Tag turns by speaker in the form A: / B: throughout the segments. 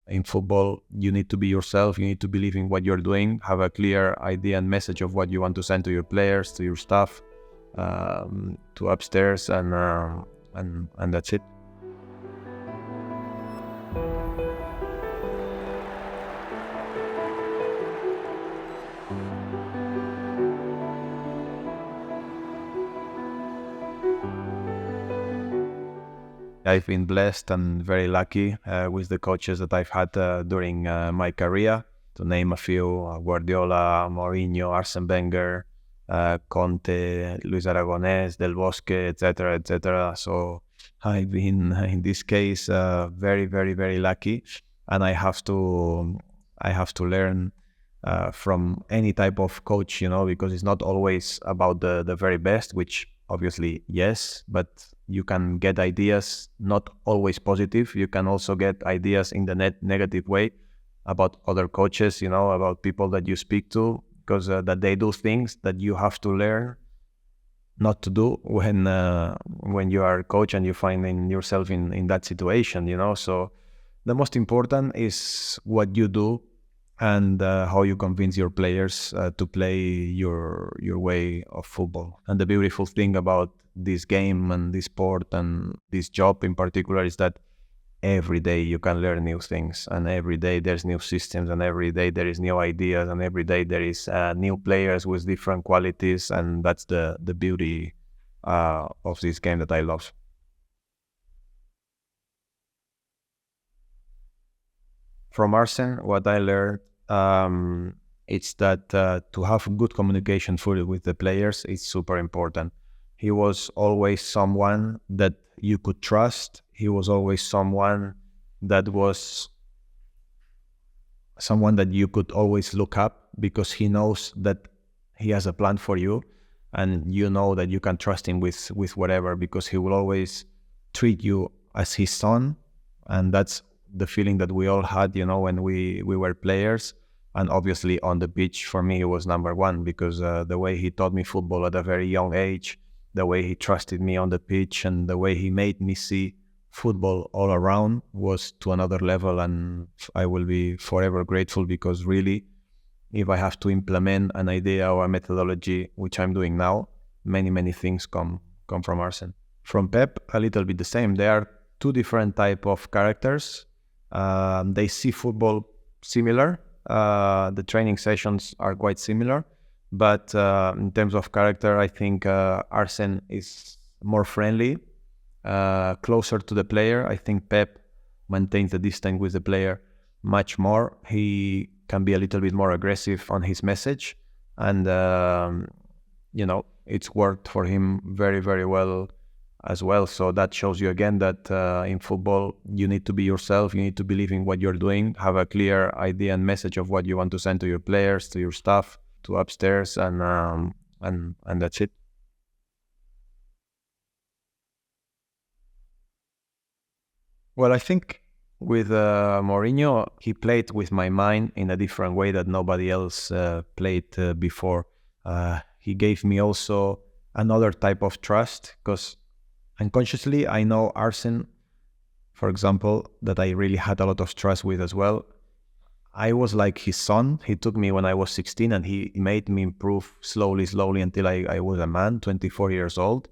A: in football, you need to be yourself. You need to believe in what you're doing, have a clear idea and message of what you want to send to your players, to your staff, to upstairs, and that's it. I've been blessed and very lucky with the coaches that I've had during my career. To name a few: Guardiola, Mourinho, Arsène Wenger, Conte, Luis Aragonés, Del Bosque, etc., etc. So I've been, in this case, very, very, very lucky, and I have to learn from any type of coach, because it's not always about the very best, which obviously yes, but you can get ideas, not always positive. You can also get ideas in the negative way about other coaches, about people that you speak to, because that they do things that you have to learn not to do when you are a coach and you find yourself in that situation, So the most important is what you do and how you convince your players to play your way of football. And the beautiful thing about this game and this sport and this job in particular is that every day you can learn new things, and every day there's new systems, and every day there is new ideas, and every day there is new players with different qualities, and that's the beauty of this game that I love. From Arsène, what I learned, it's that to have good communication fully with the players is super important. He was always someone that you could trust. He was always someone that you could always look up, because he knows that he has a plan for you, and you know that you can trust him with whatever, because he will always treat you as his son. And that's the feeling that we all had, when we were players. And obviously on the pitch, for me, it was number one, because the way he taught me football at a very young age, the way he trusted me on the pitch, and the way he made me see football all around was to another level. And I will be forever grateful, because really, if I have to implement an idea or a methodology, which I'm doing now, many, many things come from Arsène. From Pep, a little bit the same. They are two different type of characters. They see football similar. The training sessions are quite similar. But in terms of character, I think Arsène is more friendly, closer to the player. I think Pep maintains the distance with the player much more. He can be a little bit more aggressive on his message. And, it's worked for him very, very well as well. So that shows you again that in football, you need to be yourself. You need to believe in what you're doing, have a clear idea and message of what you want to send to your players, to your staff, to upstairs, and that's it. Well, I think with Mourinho, he played with my mind in a different way that nobody else played before. He gave me also another type of trust, because unconsciously I know Arsène, for example, that I really had a lot of trust with as well. I was like his son. He took me when I was 16, and he made me improve slowly until I was a man, 24 years old.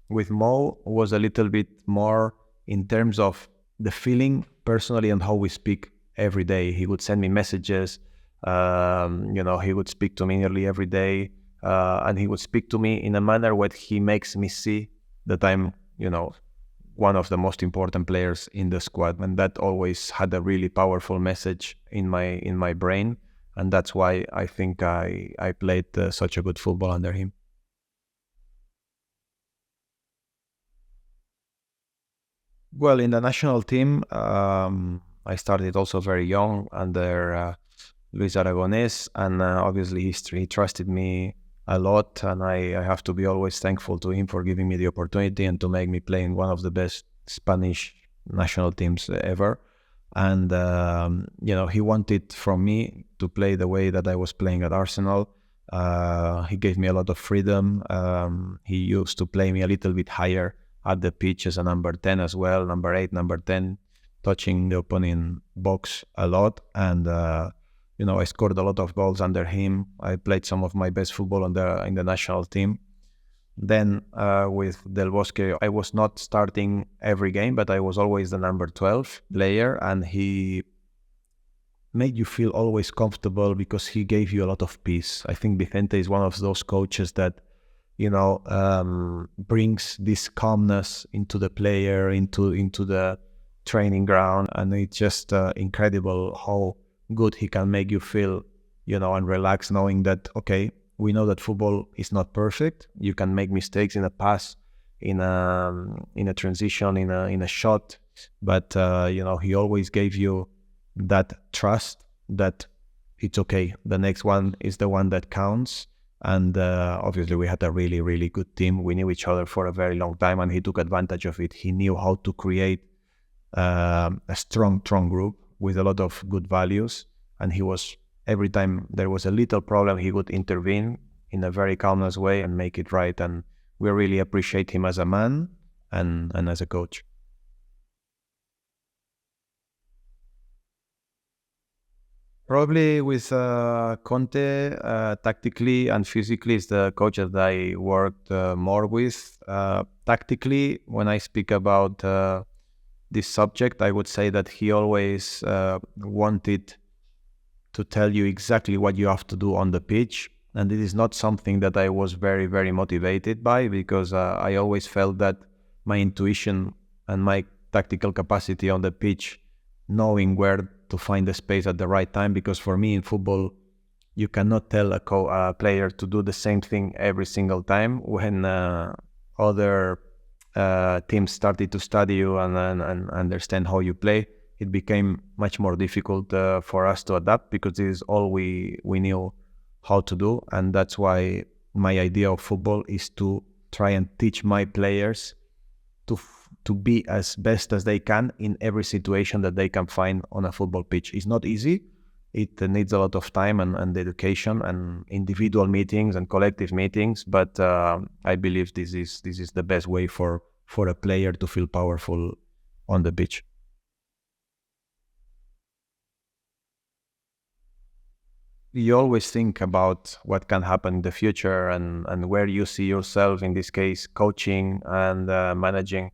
A: With Mo, was a little bit more in terms of the feeling personally and how we speak every day. He would send me messages, he would speak to me nearly every day, and he would speak to me in a manner where he makes me see that I'm, one of the most important players in the squad, and that always had a really powerful message in my brain, and that's why I think I played such a good football under him. Well, in the national team, I started also very young under Luis Aragonés, and obviously he trusted me a lot, and I have to be always thankful to him for giving me the opportunity and to make me play in one of the best Spanish national teams ever. And he wanted from me to play the way that I was playing at Arsenal. He gave me a lot of freedom. He used to play me a little bit higher at the pitch as a number 10 as well, number 8, number 10, touching the opponent box a lot, and I scored a lot of goals under him. I played some of my best football in the national team. Then with Del Bosque, I was not starting every game, but I was always the number 12 player, and he made you feel always comfortable because he gave you a lot of peace. I think Vicente is one of those coaches that, brings this calmness into the player, into the training ground, and it's just incredible how good he can make you feel, and relax, knowing that, okay, we know that football is not perfect. You can make mistakes in a pass, in a transition, in a shot, but he always gave you that trust that it's okay. The next one is the one that counts. And obviously we had a really, really good team. We knew each other for a very long time, and he took advantage of it. He knew how to create a strong group with a lot of good values. And every time there was a little problem, he would intervene in a very calmness way and make it right. And we really appreciate him as a man and as a coach. Probably with Conte, tactically and physically is the coach that I worked more with. Tactically, when I speak about this subject, I would say that he always wanted to tell you exactly what you have to do on the pitch. And it is not something that I was very, very motivated by, because I always felt that my intuition and my tactical capacity on the pitch, knowing where to find the space at the right time, because for me in football, you cannot tell a player to do the same thing every single time. When other teams started to study you and understand how you play, it became much more difficult for us to adapt, because this is all we knew how to do. And that's why my idea of football is to try and teach my players to be as best as they can in every situation that they can find on a football pitch. It's not easy. It needs a lot of time and dedication and individual meetings and collective meetings. But I believe this is the best way for a player to feel powerful on the pitch. You always think about what can happen in the future and where you see yourself, in this case, coaching and managing.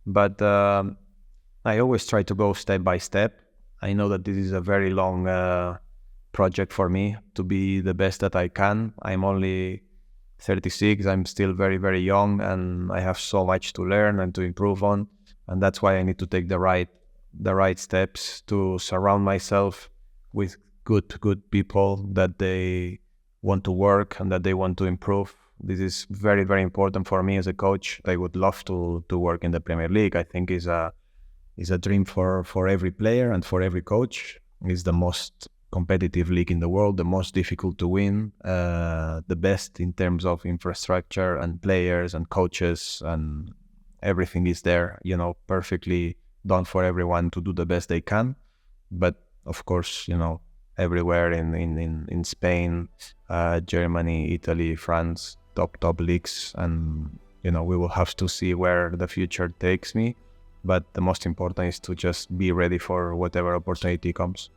A: But I always try to go step by step. I know that this is a very long project for me to be the best that I can. I'm only 36. I'm still very, very young, and I have so much to learn and to improve on. And that's why I need to take the right steps to surround myself with good people that they want to work and that they want to improve. This is very, very important for me as a coach. I would love to work in the Premier League. I think is a dream for every player and for every coach. It's the most competitive league in the world, the most difficult to win, the best in terms of infrastructure and players and coaches, and everything is there, perfectly done for everyone to do the best they can. But of course, everywhere in Spain, Germany, Italy, France, top leagues, and we will have to see where the future takes me. But the most important is to just be ready for whatever opportunity comes.